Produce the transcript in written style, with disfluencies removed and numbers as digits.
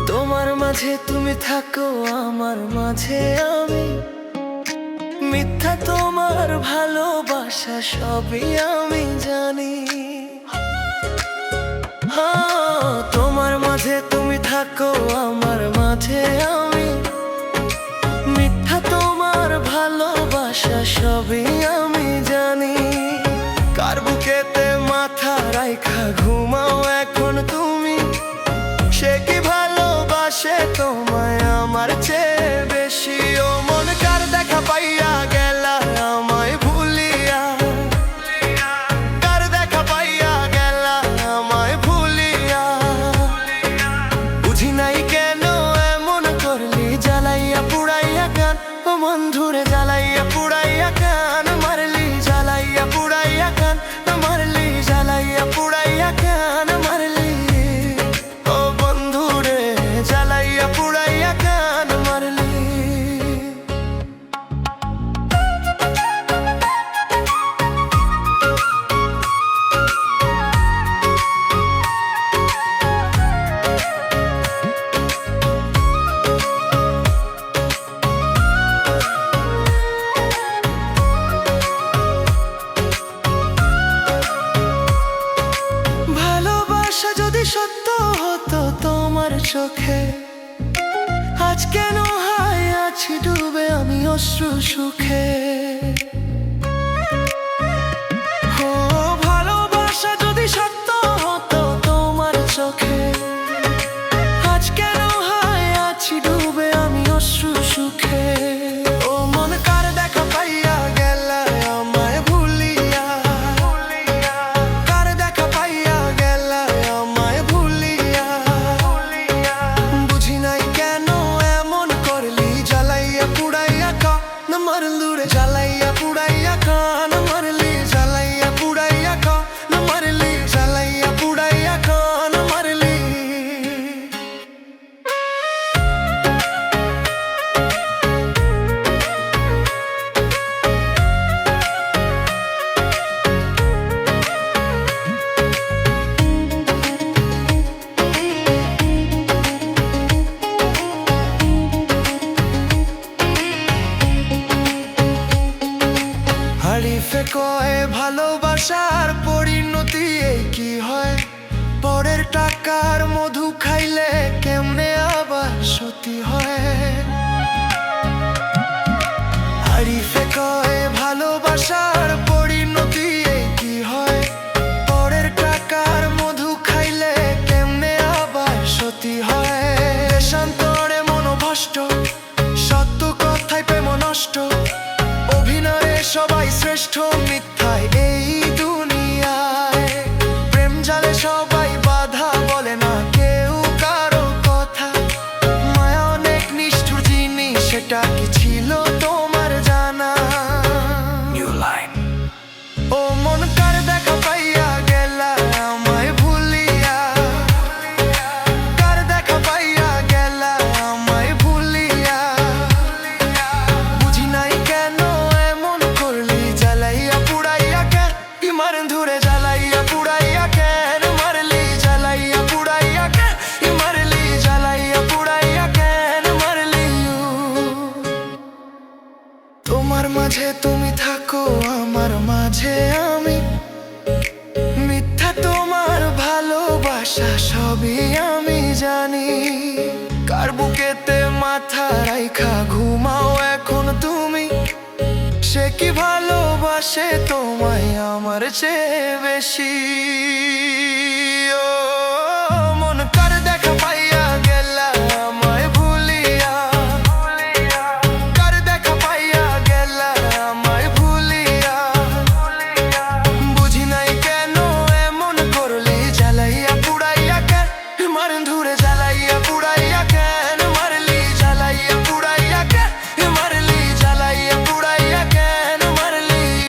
তোমার মাঝে তুমি থাকো, আমার মাঝে আমি। মিথ্যা তোমার ভালোবাসা সবই আমি জানি। তোমার মাঝে তুমি থাকো, আমার মাঝে আমি। মিথ্যা তোমার ভালোবাসা সবই আমি জানি। কার বুকেতে মাথা রাইখা ঘুমাও এখন তুমি? সে কি ভালোবাসে তোমায় আমার চেয়ে বেশি? ও মন কার দেখা পাইয়া গেলা আমায় ভুলিয়া? কার দেখা পাইয়া গেলা আমায় ভুলিয়া? বুঝি নাই কেন এমন করলি, জ্বালাইয়া পুড়াইয়া কান। ও বন্ধুরে জ্বালাইয়া পুড়াইয়া কান মারলি, জ্বালাইয়া পুড়াইয়া কান মারলি, জ্বালাইয়া পুড়াইয়া কান মারলি। ও বন্ধুরে জ্বালাইয়া পুড়াইয়া কান মারলি। ভালোবাসা যদি সত্য হতো তোমার চোখে, আজ কেন হায় আছি ডুবে আমি অশ্রু সুখে? ও ভালোবাসা যদি সত্য হতো তোমার চোখে, আজ কেন হায় আছি ডুবে আমি অশ্রু সুখে? ও মন কার দেখা পাইয়া গেলা আমায় ভুলিয়া? কার দেখা পাইয়া গেলা আমায় ভুলিয়া? বুঝি নাই কেন এমন করলি, জ্বালাইয়া পুড়াইয়া কান মারলু রে, জ্বালাইয়া পুড়াইয়া কান মারলি, জ্বালাইয়া পুড়াইয়া কান মারলি, জ্বালাইয়া পুড়াইয়া কান মারলি। হারিফে কয় ভালোবাসার পরিণতি এই কি হয়? পরের টাকার মধু খাইলে কেমনে আবার সতী হয়? হারিফে কয় ভালোবাসার পরিণতি এই কি হয়? পরের টাকার মধু খাইলে কেমনে আবার সতী হয়? দেশান্তরে মনোভষ্ট, সত্য কথায় প্রেম নষ্ট। অভিনয়ে সবাই শ্রেষ্ঠ, মিথ্যায় এই দুনিয়ায়। প্রেম জালে সবাই বাধা, বলে না কেউ কারো কথা। মায়া অনেক নিষ্ঠুর জিনিস, সেটা কি ছিল তোমার জানা? ও মন কার দেখা পাইয়া গেলা আমায় ভুলিয়া? কার দেখা পাইয়া গেলা আমায় ভুলিয়া? বুঝি নাই কেন এমন করলি, জ্বালাইয়া পুড়াইয়া কেন ইমার ধরে, জ্বালাইয়া পুড়াইয়া কেন মারলি, জ্বালাইয়া পুড়াইয়া কেন মারলি, জ্বালাইয়া পুড়াইয়া কেন মারলি? তোমার মাঝে তুমি থাকো, আমার মাঝে আমি। মিথ্যা তোমার ভালোবাসা সবই আমি জানি। কার বুকেতে মাথা রাইখা ঘুমাও এখন তুমি? সে কি ভালোবাসে তোমায় আমার চেয়ে বেশি?